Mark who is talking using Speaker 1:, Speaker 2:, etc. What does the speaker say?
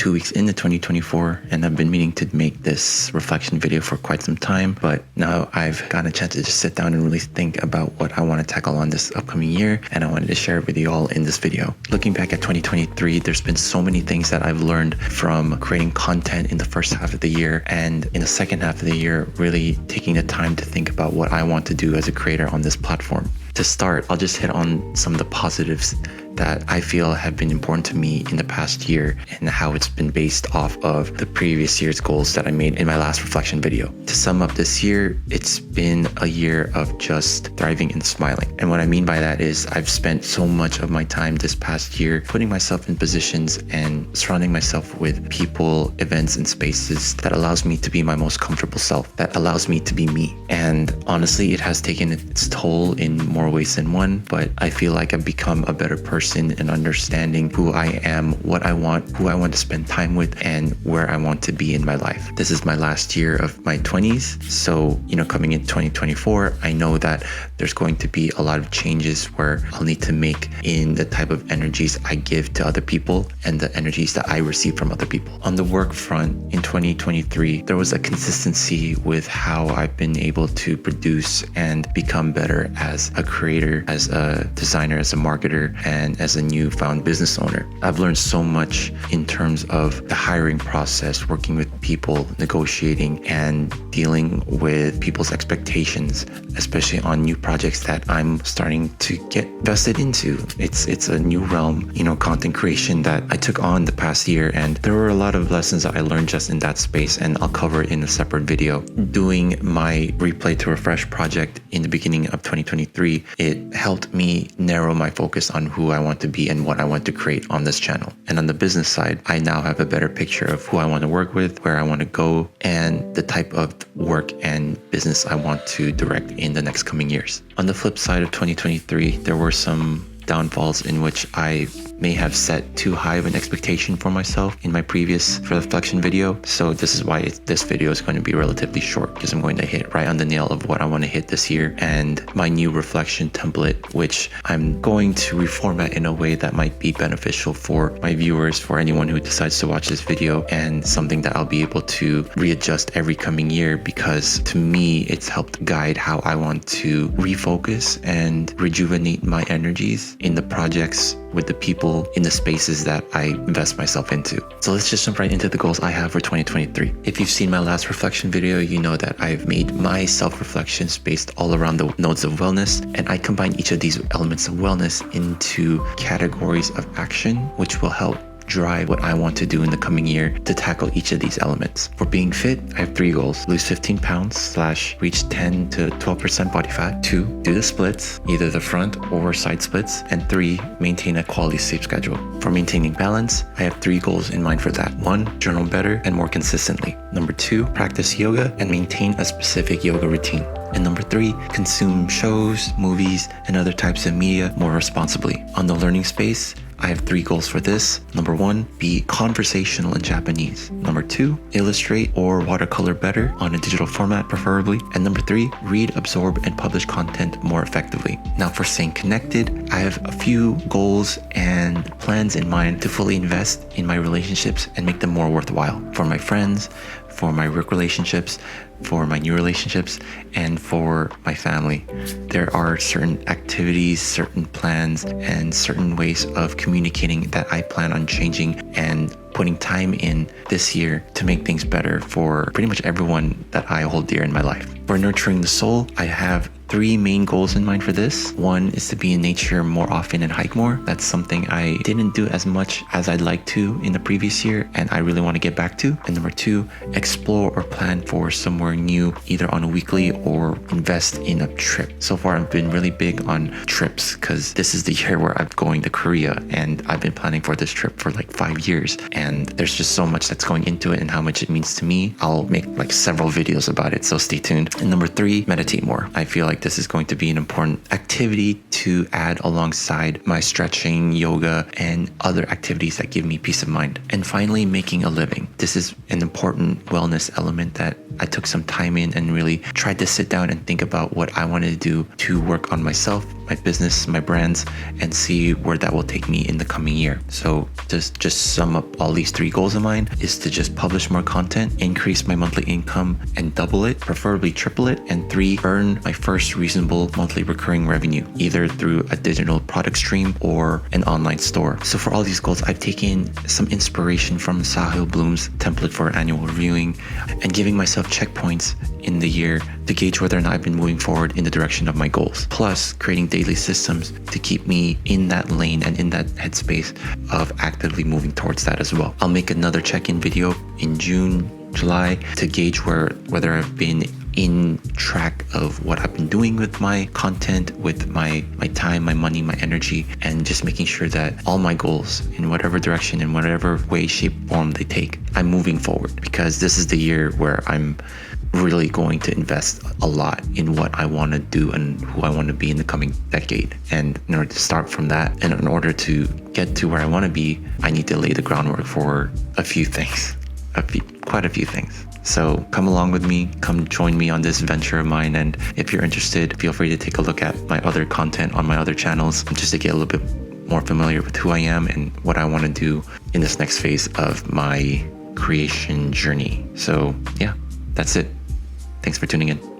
Speaker 1: 2 weeks into 2024, and I've been meaning to make this reflection video for quite some time, but now I've gotten a chance to just sit down and really think about what I want to tackle on this upcoming year, and I wanted to share it with you all in this video. Looking back at 2023, there's been so many things that I've learned from creating content in the first half of the year, and in the second half of the year, really taking the time to think about what I want to do as a creator on this platform. To start, I'll just hit on some of the positives that I feel have been important to me in the past year and how it's been based off of the previous year's goals that I made in my last reflection video. To sum up this year, it's been a year of just thriving and smiling. And what I mean by that is I've spent so much of my time this past year putting myself in positions and surrounding myself with people, events, and spaces that allows me to be my most comfortable self, that allows me to be me. And honestly, it has taken its toll in more ways than one, but I feel like I've become a better person in understanding who I am, what I want, who I want to spend time with, and where I want to be in my life. This is my last year of my 20s. So, coming in 2024, I know that there's going to be a lot of changes where I'll need to make in the type of energies I give to other people and the energies that I receive from other people. On the work front, in 2023, there was a consistency with how I've been able to produce and become better as a creator, as a designer, as a marketer, and as a newfound business owner. I've learned so much in terms of the hiring process, working with people, negotiating, and dealing with people's expectations, especially on new projects that I'm starting to get vested into. It's a new realm, content creation that I took on the past year, and there were a lot of lessons that I learned just in that space, and I'll cover it in a separate video. Doing my replay to refresh project in the beginning of 2023, it helped me narrow my focus on who I want to be and what I want to create on this channel. And on the business side, I now have a better picture of who I want to work with, where I want to go, and the type of work and business I want to direct in the next coming years. On the flip side of 2023, there were some downfalls in which I may have set too high of an expectation for myself in my previous reflection video. So this is why this video is going to be relatively short, because I'm going to hit right on the nail of what I want to hit this year and my new reflection template, which I'm going to reformat in a way that might be beneficial for my viewers, for anyone who decides to watch this video, and something that I'll be able to readjust every coming year, because to me, it's helped guide how I want to refocus and rejuvenate my energies in the projects, with the people, in the spaces that I invest myself into. So let's just jump right into the goals I have for 2023. If you've seen my last reflection video, you know that I've made my self-reflections based all around the nodes of wellness, and I combine each of these elements of wellness into categories of action, which will help drive what I want to do in the coming year to tackle each of these elements. For being fit, I have 3 goals: lose 15 pounds / reach 10 to 12% body fat; 2, do the splits, either the front or side splits; and 3, maintain a quality sleep schedule. For maintaining balance, I have 3 goals in mind for that. 1, journal better and more consistently. 2, practice yoga and maintain a specific yoga routine. And 3, consume shows, movies, and other types of media more responsibly. On the learning space, I have 3 goals for this. 1, be conversational in Japanese. 2, illustrate or watercolor better on a digital format preferably. And 3, read, absorb, and publish content more effectively. Now for staying connected, I have a few goals and plans in mind to fully invest in my relationships and make them more worthwhile. For my friends, for my work relationships, for my new relationships, and for my family. There are certain activities, certain plans, and certain ways of communicating that I plan on changing and putting time in this year to make things better for pretty much everyone that I hold dear in my life. For nurturing the soul, I have 3 main goals in mind for this. 1 is to be in nature more often and hike more. That's something I didn't do as much as I'd like to in the previous year, and I really want to get back to. And 2, explore or plan for somewhere new, either on a weekly or invest in a trip. So far, I've been really big on trips because this is the year where I'm going to Korea, and I've been planning for this trip for like 5 years. And there's just so much that's going into it and how much it means to me. I'll make like several videos about it, so stay tuned. And 3, meditate more. I feel like this is going to be an important activity to add alongside my stretching, yoga, and other activities that give me peace of mind. And finally, making a living. This is an important wellness element that I took some time in and really tried to sit down and think about what I wanted to do to work on myself, my business, my brands, and see where that will take me in the coming year. So just sum up all these 3 goals of mine is to just publish more content, increase my monthly income and double it, preferably triple it, and 3, earn my first reasonable monthly recurring revenue, either through a digital product stream or an online store. So for all these goals, I've taken some inspiration from Sahil Bloom's template for annual reviewing and giving myself checkpoints in the year to gauge whether or not I've been moving forward in the direction of my goals. Plus, creating daily systems to keep me in that lane and in that headspace of actively moving towards that as well. I'll make another check-in video in June, July to gauge whether I've been in track of what I've been doing with my content, with my time, my money, my energy, and just making sure that all my goals in whatever direction, in whatever way, shape, form they take, I'm moving forward, because this is the year where I'm really going to invest a lot in what I want to do and who I want to be in the coming decade. And in order to start from that, and in order to get to where I want to be, I need to lay the groundwork for a few things, quite a few things. So come along with me, come join me on this venture of mine. And if you're interested, feel free to take a look at my other content on my other channels just to get a little bit more familiar with who I am and what I want to do in this next phase of my creation journey. So yeah, that's it. Thanks for tuning in.